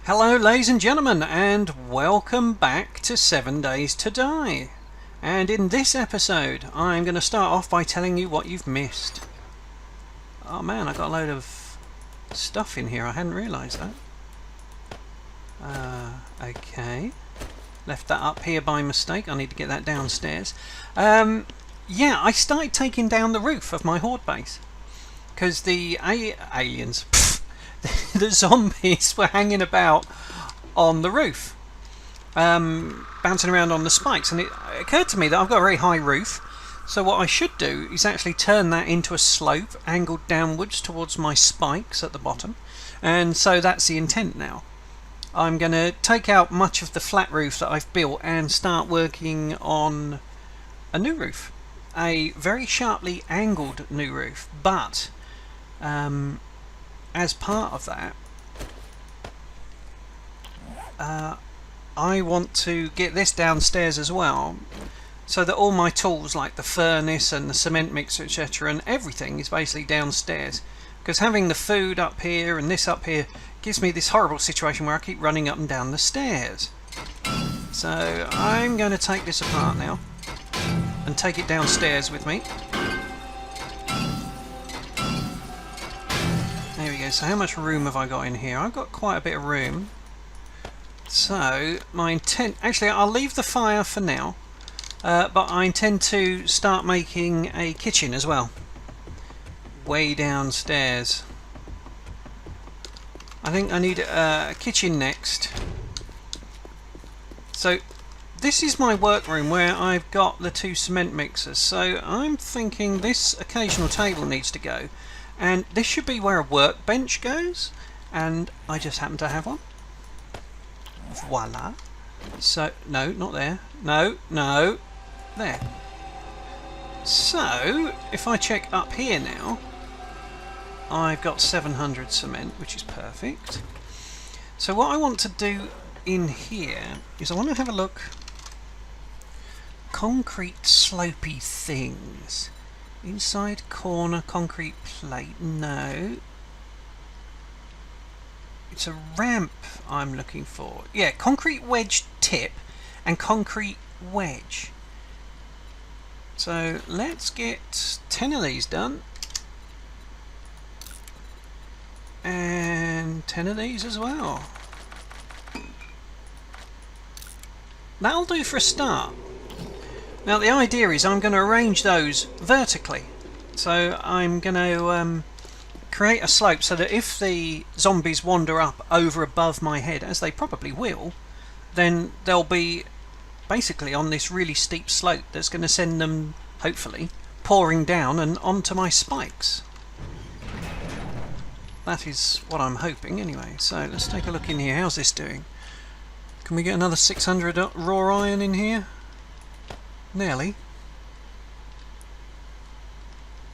Hello ladies and gentlemen, and welcome back to 7 Days to Die. And in this episode I'm going to start off by telling you what you've missed. Oh man, I got a load of stuff in here, I hadn't realised that. Okay, left that up here by mistake. I need to get that downstairs. Yeah, I started taking down the roof of my horde base because the aliens the zombies were hanging about on the roof, bouncing around on the spikes, and it occurred to me that I've got a very high roof, so what I should do is actually turn that into a slope angled downwards towards my spikes at the bottom. And so that's the intent now. I'm going to take out much of the flat roof that I've built and start working on a new roof, a very sharply angled new roof, but as part of that, I want to get this downstairs as well, so that all my tools like the furnace and the cement mixer, etc., and everything is basically downstairs, because having the food up here and this up here gives me this horrible situation where I keep running up and down the stairs. So I'm going to take this apart now and take it downstairs with me. There we go. So how much room have I got in here? I've got quite a bit of room. So my intent, actually I'll leave the fire for now, but I intend to start making a kitchen as well, way downstairs. I think I need a kitchen next. So this is my workroom where I've got the two cement mixers, so I'm thinking this occasional table needs to go. And this should be where a workbench goes, and I just happen to have one. Voila. So, no, not there. No, there. So, if I check up here now, I've got 700 cement, which is perfect. So what I want to do in here is I want to have a look. Concrete slopey things. Inside corner concrete plate, no. It's a ramp I'm looking for. Yeah, concrete wedge tip and concrete wedge. So let's get 10 of these done. And 10 of these as well. That'll do for a start. Now the idea is I'm going to arrange those vertically, so I'm going to create a slope so that if the zombies wander up over above my head, as they probably will, then they'll be basically on this really steep slope that's going to send them, hopefully, pouring down and onto my spikes. That is what I'm hoping anyway. So let's take a look in here. How's this doing? Can we get another 600 raw iron in here? Nearly.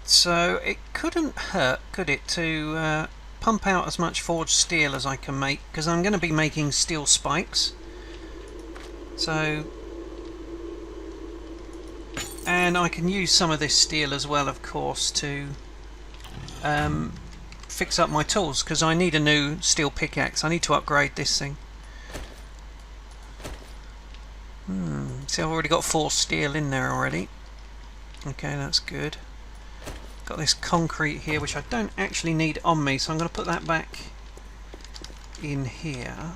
So it couldn't hurt, could it, to pump out as much forged steel as I can make, because I'm going to be making steel spikes. So, and I can use some of this steel as well, of course, to fix up my tools, because I need a new steel pickaxe. I need to upgrade this thing. See, I've already got 4 steel in there already. Okay, that's good. Got this concrete here, which I don't actually need on me, so I'm going to put that back in here.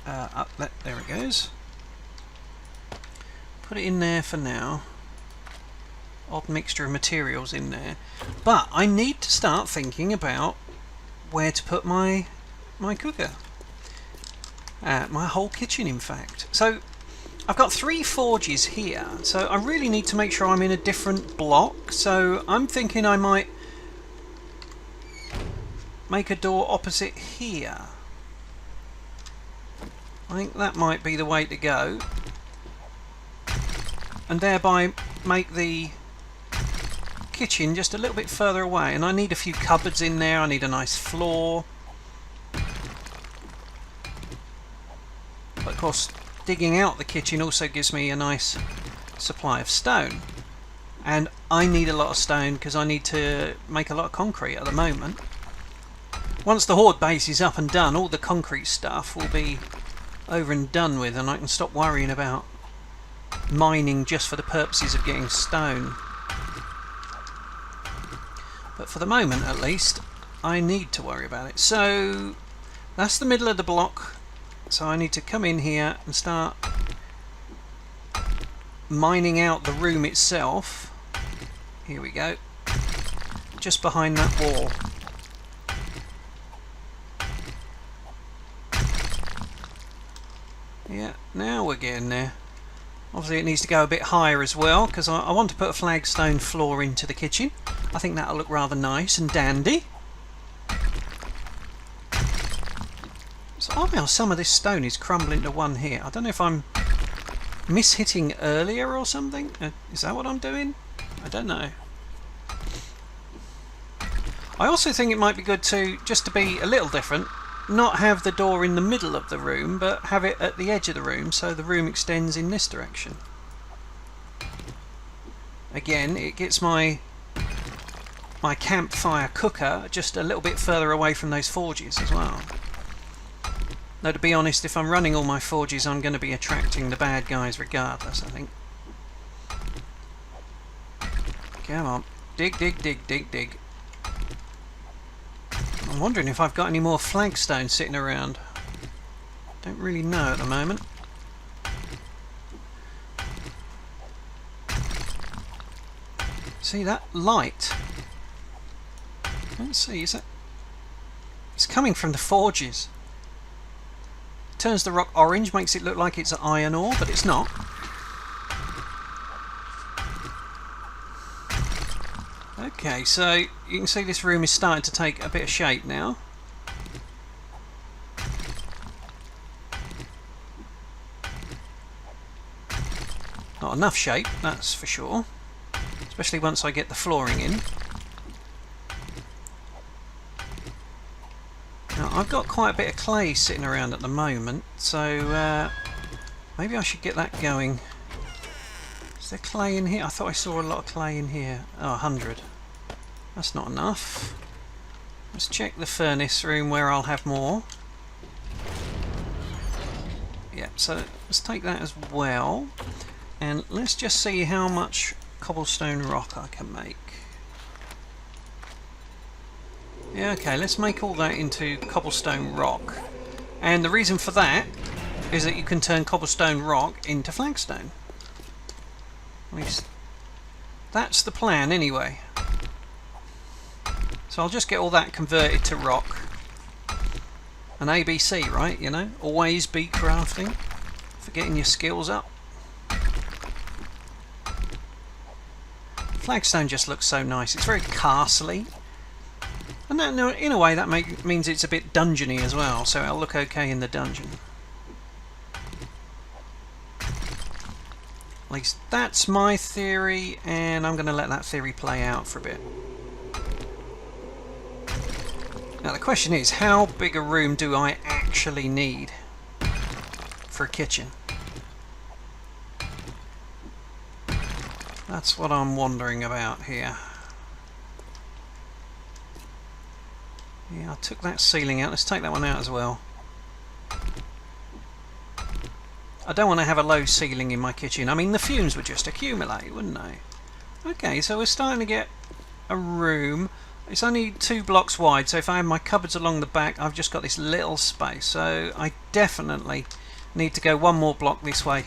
There it goes. Put it in there for now. Odd mixture of materials in there. But I need to start thinking about where to put my cooker. My whole kitchen, in fact. So I've got 3 forges here, so I really need to make sure I'm in a different block. So I'm thinking I might make a door opposite here. I think that might be the way to go, and thereby make the kitchen just a little bit further away. And I need a few cupboards in there. I need a nice floor. But of course, digging out the kitchen also gives me a nice supply of stone, and I need a lot of stone because I need to make a lot of concrete at the moment. once the horde base is up and done, all the concrete stuff will be over and done with, and I can stop worrying about mining just for the purposes of getting stone. But for the moment, at least, I need to worry about it. So that's the middle of the block. So I need to come in here and start mining out the room itself. Here we go. Just behind that wall. Yeah, now we're getting there. Obviously it needs to go a bit higher as well, because I want to put a flagstone floor into the kitchen. I think that'll look rather nice and dandy. So odd how some of this stone is crumbling to one here. I don't know if I'm mishitting earlier or something. Is that what I'm doing? I don't know. I also think it might be good to, just to be a little different, not have the door in the middle of the room, but have it at the edge of the room, so the room extends in this direction. Again, it gets my campfire cooker just a little bit further away from those forges as well. Though to be honest, if I'm running all my forges, I'm going to be attracting the bad guys regardless, I think. Come on. Dig, dig, dig, dig, dig. I'm wondering if I've got any more flagstone sitting around. Don't really know at the moment. See that light? Let's see, is that... It's coming from the forges. Turns the rock orange, makes it look like it's iron ore, but it's not. Okay, so you can see this room is starting to take a bit of shape now. Not enough shape, that's for sure. Especially once I get the flooring in. Now, I've got quite a bit of clay sitting around at the moment, so maybe I should get that going. Is there clay in here? I thought I saw a lot of clay in here. Oh, 100. That's not enough. Let's check the furnace room where I'll have more. Yeah, so let's take that as well. And let's just see how much cobblestone rock I can make. Yeah, okay, let's make all that into cobblestone rock. And the reason for that is that you can turn cobblestone rock into flagstone. At least that's the plan anyway. So I'll just get all that converted to rock. An ABC, right? You know, always be crafting for getting your skills up. Flagstone just looks so nice. It's very castle-y. And that, in a way that means it's a bit dungeony as well, so it'll look okay in the dungeon. At least that's my theory, and I'm going to let that theory play out for a bit. Now the question is, how big a room do I actually need for a kitchen? That's what I'm wondering about here. Yeah, I took that ceiling out. Let's take that one out as well. I don't want to have a low ceiling in my kitchen. I mean, the fumes would just accumulate, wouldn't they? Okay, so we're starting to get a room. It's only 2 blocks wide, so if I have my cupboards along the back, I've just got this little space. So I definitely need to go 1 more block this way.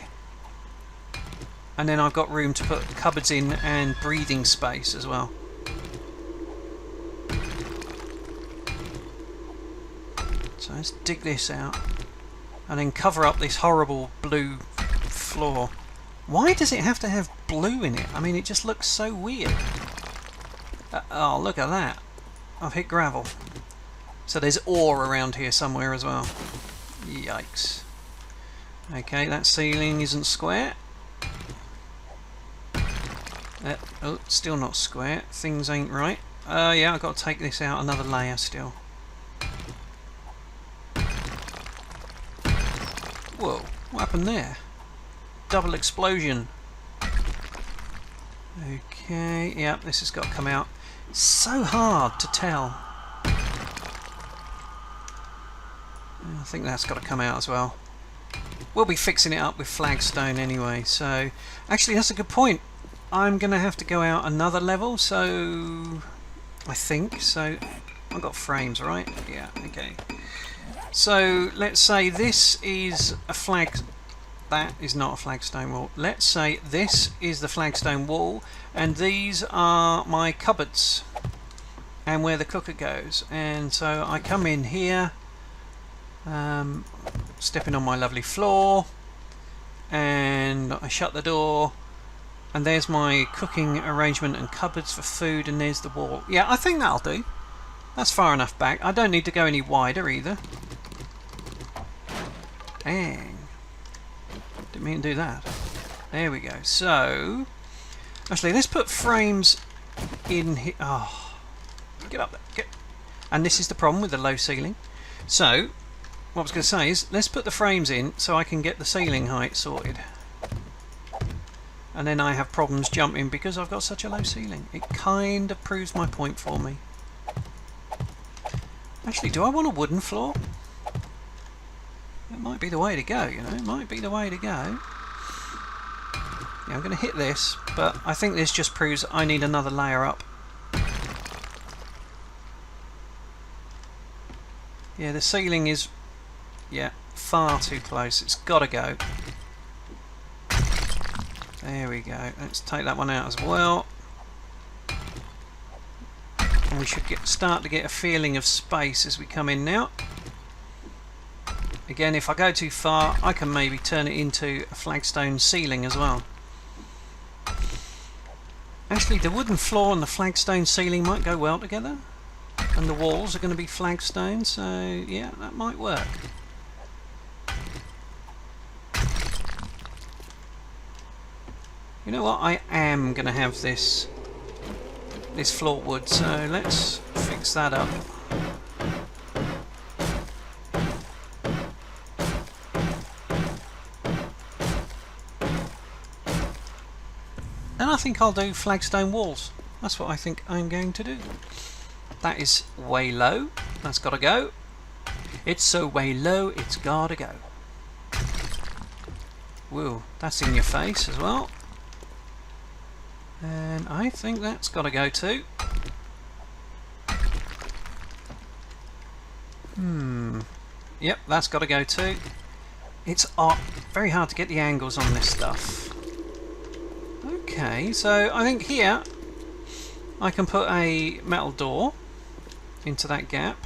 And then I've got room to put cupboards in and breathing space as well. So let's dig this out. And then cover up this horrible blue floor. Why does it have to have blue in it? I mean, it just looks so weird. Oh, look at that. I've hit gravel. So there's ore around here somewhere as well. Yikes. Okay, that ceiling isn't square. Oh, still not square. Things ain't right. Yeah, I've got to take this out another layer still. Whoa, what happened there? Double explosion. Okay, yeah, this has got to come out. So hard to tell. think that's got to come out as well. We'll be fixing it up with flagstone anyway, so actually that's a good point. I'm gonna have to go out another level, so I think so. I've got frames, right? Yeah, okay. So let's say this is a flag. That is not a flagstone wall. Let's say this is the flagstone wall, and these are my cupboards and where the cooker goes. And so I come in here, stepping on my lovely floor, and I shut the door, and there's my cooking arrangement and cupboards for food, and there's the wall. Yeah, I think that'll do. That's far enough back. I don't need to go any wider either. Dang. Didn't mean to do that. There we go. So, actually, let's put frames in here. Oh, get up there. Get. And this is the problem with the low ceiling. So, what I was going to say is, let's put the frames in so I can get the ceiling height sorted. And then I have problems jumping because I've got such a low ceiling. It kind of proves my point for me. Actually, do I want a wooden floor? It might be the way to go, you know. It might be the way to go. Yeah, I'm going to hit this, but I think this just proves I need another layer up. Yeah, the ceiling is, yeah, far too close. It's got to go. There we go. Let's take that one out as well. And we should start to get a feeling of space as we come in now. Again, if I go too far, I can maybe turn it into a flagstone ceiling as well. Actually, the wooden floor and the flagstone ceiling might go well together. And the walls are going to be flagstone, so yeah, that might work. You know what? I am going to have this floor wood, so let's fix that up. And I think I'll do flagstone walls. That's what I think I'm going to do. That is way low. That's got to go. It's so way low, it's got to go. Whoa, that's in your face as well. And I think that's got to go too. Yep, that's got to go too. It's very hard to get the angles on this stuff. Okay, so I think here I can put a metal door into that gap.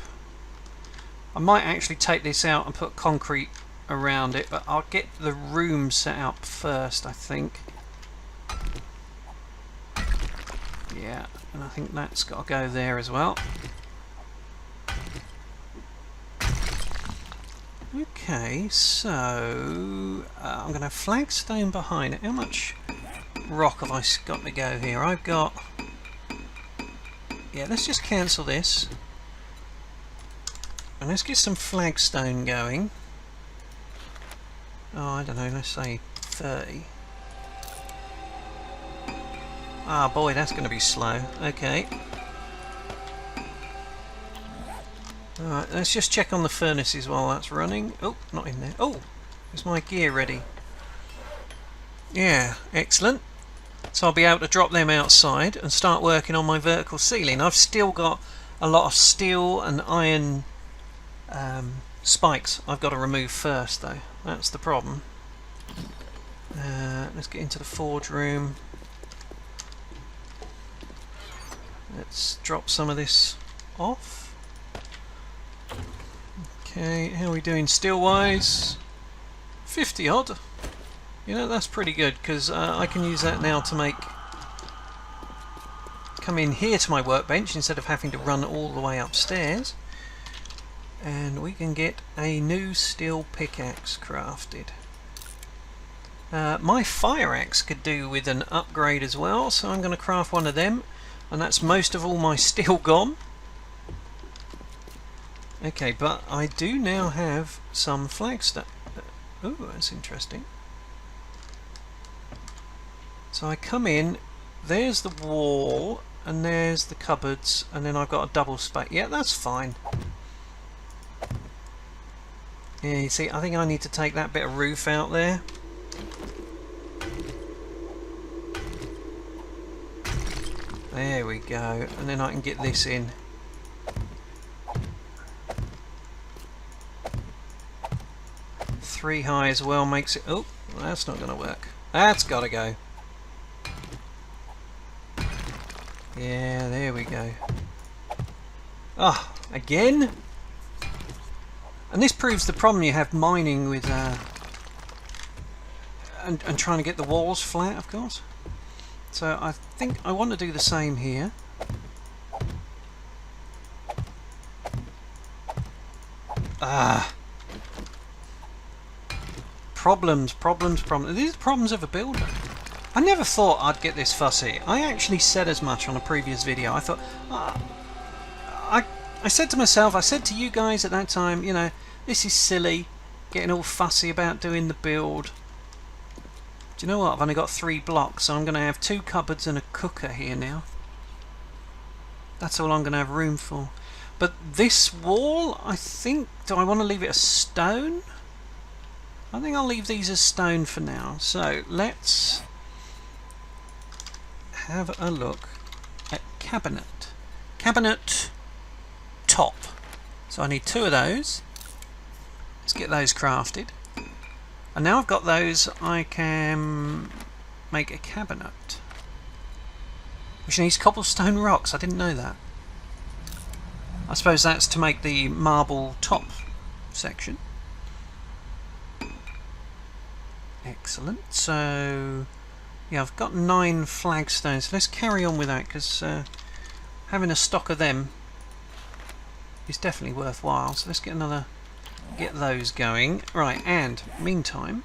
I might actually take this out and put concrete around it, but I'll get the room set up first, I think. Yeah, and I think that's got to go there as well. Okay, so I'm going to have flagstone behind it. How much rock have I got to go here? I've got... Yeah, let's just cancel this. And let's get some flagstone going. Oh, I don't know, let's say 30. Ah, boy, that's going to be slow. Okay. Alright, let's just check on the furnaces while that's running. Oh, not in there. Oh, is my gear ready? Yeah, excellent. So I'll be able to drop them outside and start working on my vertical ceiling. I've still got a lot of steel and iron spikes I've got to remove first, though. That's the problem. Let's get into the forge room. Let's drop some of this off. Okay, how are we doing steel-wise? 50 odd. You know, that's pretty good, because I can use that now to come in here to my workbench instead of having to run all the way upstairs. And we can get a new steel pickaxe crafted. My fire axe could do with an upgrade as well, so I'm going to craft one of them. And that's most of all my steel gone. Okay, but I do now have some flagstone. Oh, that's interesting. So I come in, there's the wall, and there's the cupboards, and then I've got a double space. Yeah, that's fine. Yeah, you see, I think I need to take that bit of roof out there. There we go, and then I can get this in. Three high as well makes it... Oh, that's not going to work. That's got to go. Yeah, there we go. Ah, again? And this proves the problem you have mining with... and trying to get the walls flat, of course. So I think I want to do the same here. Ah. Problems. These are problems of a builder. I never thought I'd get this fussy. I actually said as much on a previous video. I thought... I said to myself, I said to you guys at that time, you know, this is silly, getting all fussy about doing the build. Do you know what? I've only got 3 blocks, so I'm going to have 2 cupboards and a cooker here now. That's all I'm going to have room for. But this wall, I think... Do I want to leave it a stone? I think I'll leave these as stone for now. So let's have a look at cabinet. Cabinet top. So I need 2 of those. Let's get those crafted. And now I've got those, I can make a cabinet. Which needs cobblestone rocks. I didn't know that. I suppose that's to make the marble top section. Excellent. So yeah, I've got 9 flagstones. Let's carry on with that, because having a stock of them is definitely worthwhile. So let's get those going. Right, and meantime,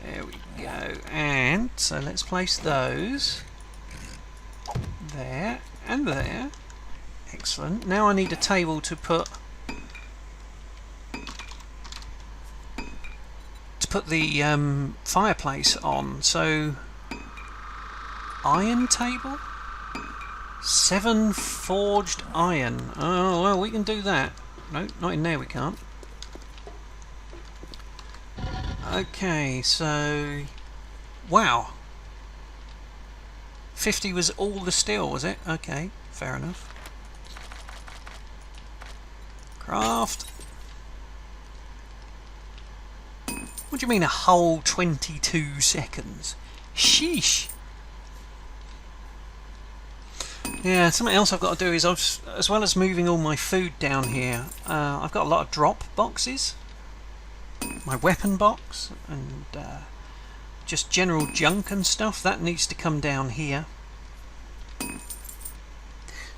there we go. And so let's place those there and there. Excellent. Now I need a table to put the fireplace on. So iron table, 7 forged iron. Oh well, we can do that. No, not in there we can't. Okay, so wow, 50 was all the steel, was it? Okay, fair enough. Craft. What do you mean a whole 22 seconds? Sheesh. Yeah, something else I've got to do is, as well as moving all my food down here, I've got a lot of drop boxes. My weapon box and just general junk and stuff, that needs to come down here.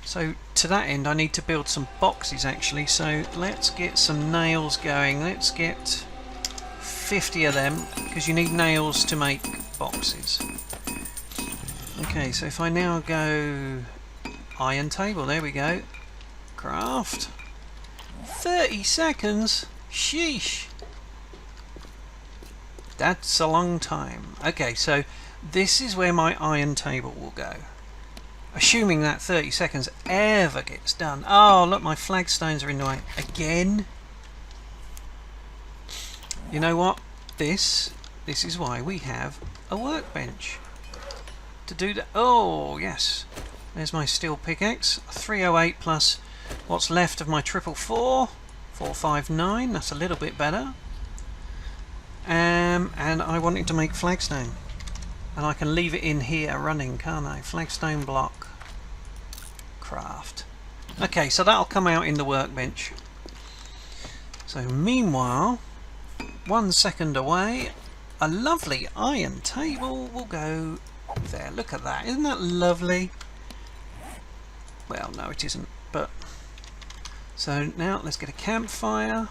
So to that end I need to build some boxes actually, so let's get some nails going. Let's get 50 of them, because you need nails to make boxes. Okay, so if I now go iron table, there we go, craft, 30 seconds, sheesh, that's a long time. Okay, so this is where my iron table will go, assuming that 30 seconds ever gets done. Oh look, my flagstones are in the way again. You know what, this is why we have a workbench to do that. Oh yes, there's my steel pickaxe, 308 plus what's left of my 444, 459, that's a little bit better. And I wanted to make flagstone, and I can leave it in here running, can't I? Flagstone block, craft. Okay, so that'll come out in the workbench. So meanwhile, 1 second away, a lovely iron table will go there. Look at that, isn't that lovely? Well, no it isn't, but so now let's get a campfire.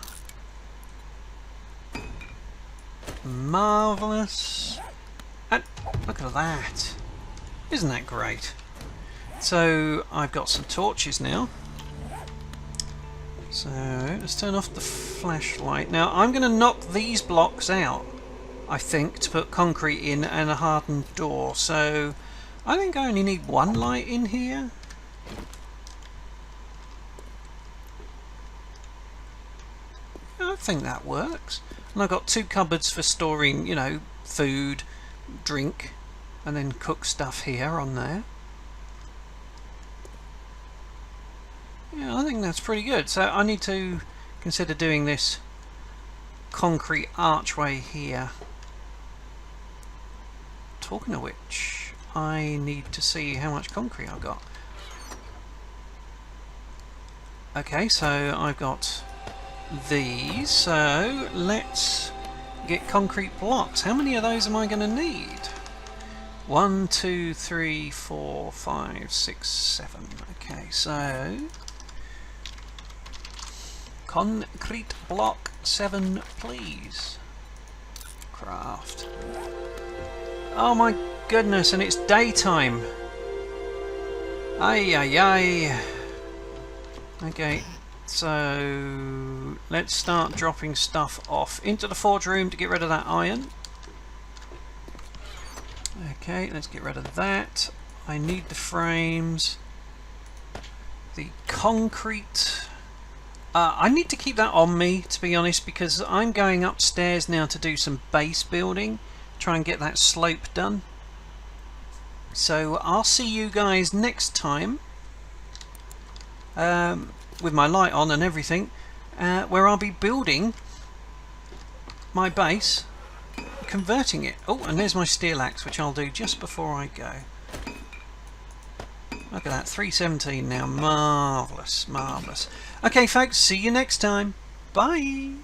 Marvellous. And look at that, isn't that great? So I've got some torches now, so let's turn off the flashlight. Now I'm going to knock these blocks out, I think, to put concrete in and a hardened door. So I think I only need 1 light in here. think that works. And I've got 2 cupboards for storing, you know, food, drink, and then cook stuff here on there. Yeah, I think that's pretty good. So I need to consider doing this concrete archway here. Talking of which, I need to see how much concrete I've got. Okay, so I've got these, so let's get concrete blocks. How many of those am I going to need? 1, 2, 3, 4, 5, 6, 7. Okay, so concrete block 7, please. Craft. Oh my goodness, and it's daytime. Ay, ay, ay. Okay, so let's start dropping stuff off into the forge room to get rid of that iron. Okay, let's get rid of that. I need the frames. The concrete. I need to keep that on me, to be honest, because I'm going upstairs now to do some base building. Try and get that slope done. So I'll see you guys next time. With my light on and everything, where I'll be building my base, converting it. Oh, and there's my steel axe, which I'll do just before I go. Look at that, 317 now. Marvellous, marvellous. Okay folks, see you next time. Bye.